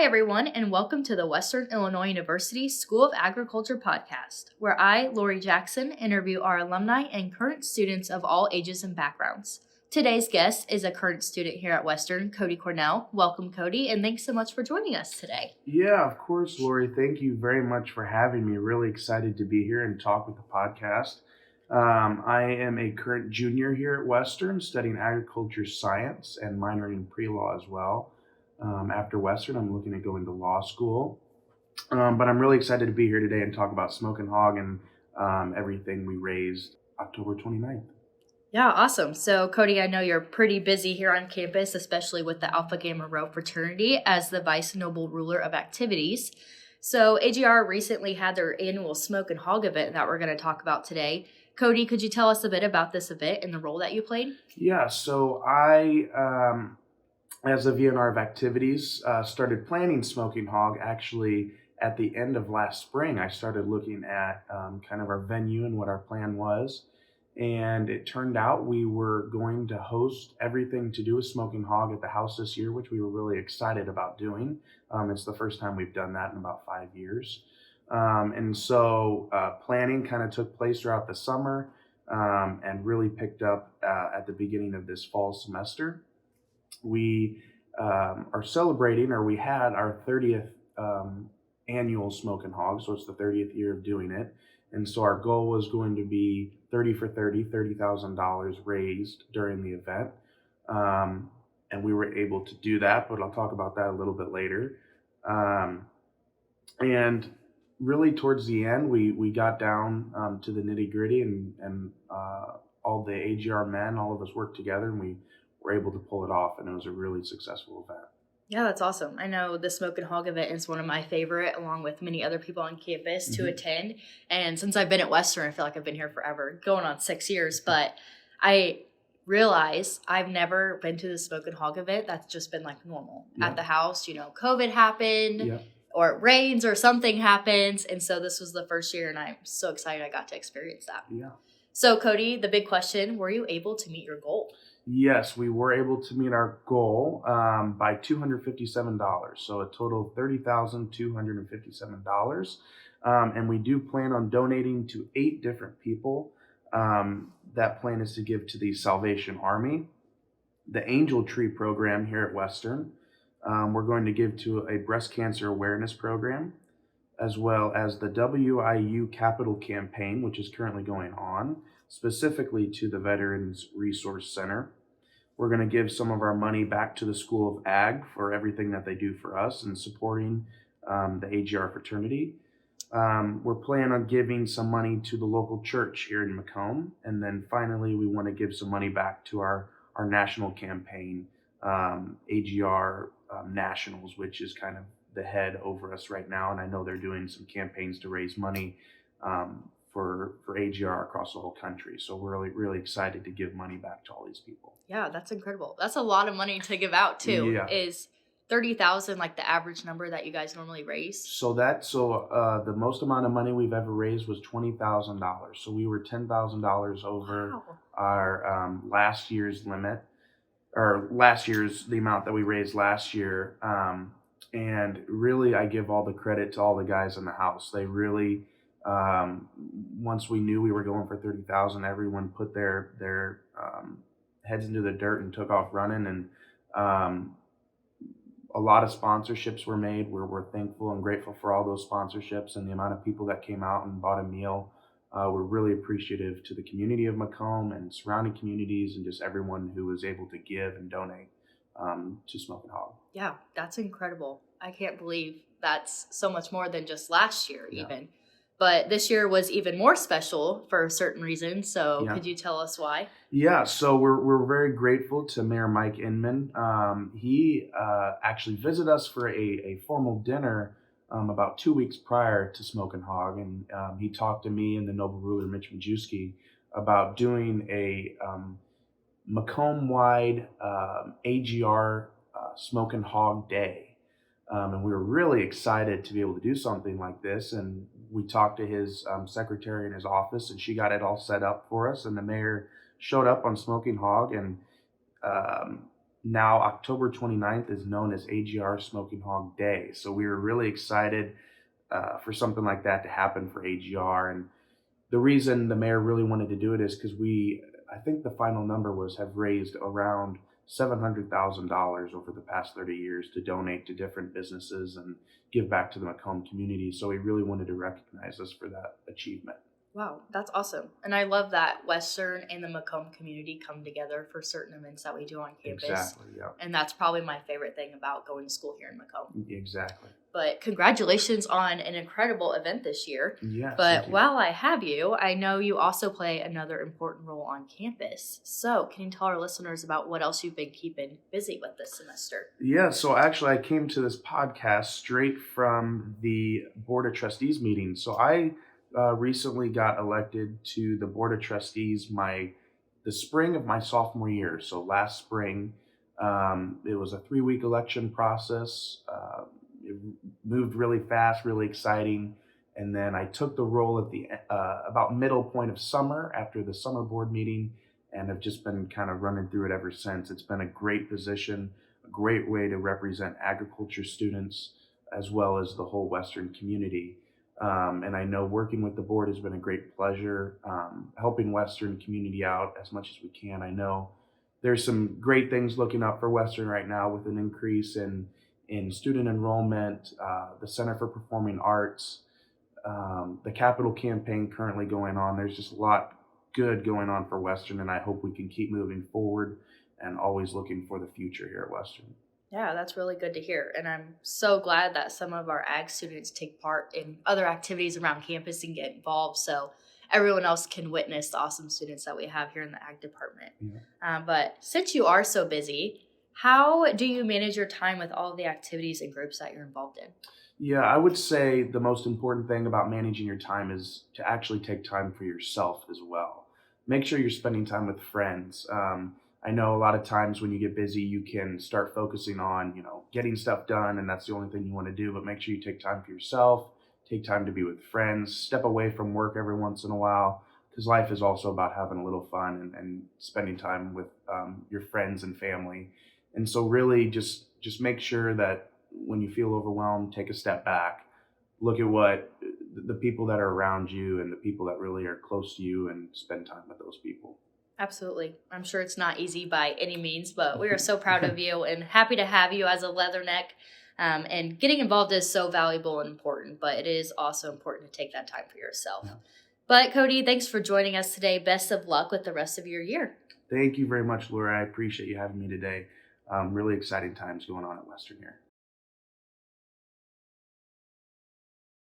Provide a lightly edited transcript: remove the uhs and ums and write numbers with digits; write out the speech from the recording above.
everyone, and welcome to the Western Illinois University School of Agriculture podcast, where I, Lori Jackson, interview our alumni and current students of all ages and backgrounds. Today's guest is a current student here at Western, Cody Cornell. Welcome, Cody, and thanks so much for joining us today. Yeah, of course, Lori. Thank you very much for having me. Really excited to be here and talk with the podcast. I am a current junior here at Western, studying agriculture science and minoring in pre-law as well. After Western, I'm looking to go into law school. But I'm really excited to be here today and talk about Smokin Hog and everything we raised October 29th. Yeah, awesome. So, Cody, I know you're pretty busy here on campus, especially with the Alpha Gamma Rho Fraternity as the Vice Noble Ruler of Activities. So, AGR recently had their annual Smokin Hog event that we're going to talk about today. Cody, could you tell us a bit about this event and the role that you played? Yeah, so I, as a VNR of Activities, started planning Smokin Hog actually at the end of last spring. I started looking at kind of our venue and what our plan was. And it turned out we were going to host everything to do with Smokin Hog at the house this year, which we were really excited about doing. It's the first time we've done that in about 5 years. And so planning kind of took place throughout the summer and really picked up at the beginning of this fall semester. We are celebrating, or we had our 30th annual Smokin Hog, so it's the 30th year of doing it. And so our goal was going to be 30 for 30, $30,000 raised during the event. And we were able to do that, but I'll talk about that a little bit later. And really towards the end, we got down to the nitty gritty and all the AGR men, all of us worked together and we were able to pull it off, and it was a really successful event. Yeah, that's awesome. I know the Smokin Hog event is one of my favorite, along with many other people on campus to attend. And since I've been at Western, I feel like I've been here forever, going on 6 years. But I realize I've never been to the Smokin Hog event. That's just been like normal at the house. You know, COVID happened or it rains or something happens. And so this was the first year, and I'm so excited I got to experience that. Yeah. So, Cody, the big question, were you able to meet your goal? Yes, we were able to meet our goal by $257, so a total of $30,257. And we do plan on donating to 8 different people. That plan is to give to the Salvation Army, the Angel Tree program here at Western. We're going to give to a breast cancer awareness program, as well as the WIU Capital Campaign, which is currently going on, specifically to the Veterans Resource Center. We're going to give some of our money back to the School of Ag for everything that they do for us and supporting the AGR fraternity. We're planning on giving some money to the local church here in Macomb. And then finally, we want to give some money back to our national campaign, AGR Nationals, which is kind of the head over us right now. And I know they're doing some campaigns to raise money for AGR across the whole country. So we're really excited to give money back to all these people. Yeah, that's incredible. That's a lot of money to give out too. Yeah. Is 30,000 like the average number that you guys normally raise? So the most amount of money we've ever raised was $20,000. So we were $10,000 over our last year's limit, or the amount that we raised last year. And really, I give all the credit to all the guys in the house. They really, once we knew we were going for 30,000, everyone put their heads into the dirt and took off running. And a lot of sponsorships were made. We're thankful and grateful for all those sponsorships and the amount of people that came out and bought a meal. We're really appreciative to the community of Macomb and surrounding communities and just everyone who was able to give and donate to Smokin Hog. Yeah, that's incredible. I can't believe that's so much more than just last year even. But this year was even more special for a certain reason. So could you tell us why? Yeah, so we're very grateful to Mayor Mike Inman. He actually visited us for a formal dinner about 2 weeks prior to Smokin Hog. And he talked to me and the Noble Ruler, Mitch Majewski, about doing a Macomb-wide AGR Smokin Hog Day. And we were really excited to be able to do something like this. And we talked to his secretary in his office, and she got it all set up for us. And the mayor showed up on Smokin Hog and now October 29th is known as AGR Smokin Hog Day. So we were really excited for something like that to happen for AGR. And the reason the mayor really wanted to do it is because I think the final number was, have raised around $700,000 over the past 30 years to donate to different businesses and give back to the Macomb community. So we really wanted to recognize us for that achievement. Wow, that's awesome. And I love that Western and the Macomb community come together for certain events that we do on campus. Exactly, yeah. And that's probably my favorite thing about going to school here in Macomb. Exactly. But congratulations on an incredible event this year. Yes. But while I have you, I know you also play another important role on campus. So can you tell our listeners about what else you've been keeping busy with this semester? Yeah, so actually I came to this podcast straight from the Board of Trustees meeting. So I recently got elected to the Board of Trustees the spring of my sophomore year. So last spring, it was a 3-week election process. It moved really fast, really exciting. And then I took the role at the about middle point of summer after the summer board meeting, and have just been kind of running through it ever since. It's been a great position, a great way to represent agriculture students as well as the whole Western community. And I know working with the board has been a great pleasure, helping Western community out as much as we can. I know there's some great things looking up for Western right now with an increase in student enrollment, the Center for Performing Arts, the capital campaign currently going on. There's just a lot good going on for Western, and I hope we can keep moving forward and always looking for the future here at Western. Yeah, that's really good to hear. And I'm so glad that some of our ag students take part in other activities around campus and get involved so everyone else can witness the awesome students that we have here in the ag department. Yeah. But since you are so busy, how do you manage your time with all the activities and groups that you're involved in? Yeah, I would say the most important thing about managing your time is to actually take time for yourself as well. Make sure you're spending time with friends. I know a lot of times when you get busy, you can start focusing on, getting stuff done, and that's the only thing you want to do. But make sure you take time for yourself, take time to be with friends, step away from work every once in a while, because life is also about having a little fun and spending time with your friends and family. And so really just make sure that when you feel overwhelmed, take a step back, look at what the people that are around you and the people that really are close to you, and spend time with those people. Absolutely. I'm sure it's not easy by any means, but we are so proud of you and happy to have you as a Leatherneck. And getting involved is so valuable and important, but it is also important to take that time for yourself. Yeah. But Cody, thanks for joining us today. Best of luck with the rest of your year. Thank you very much, Laura. I appreciate you having me today. Really exciting times going on at Western here.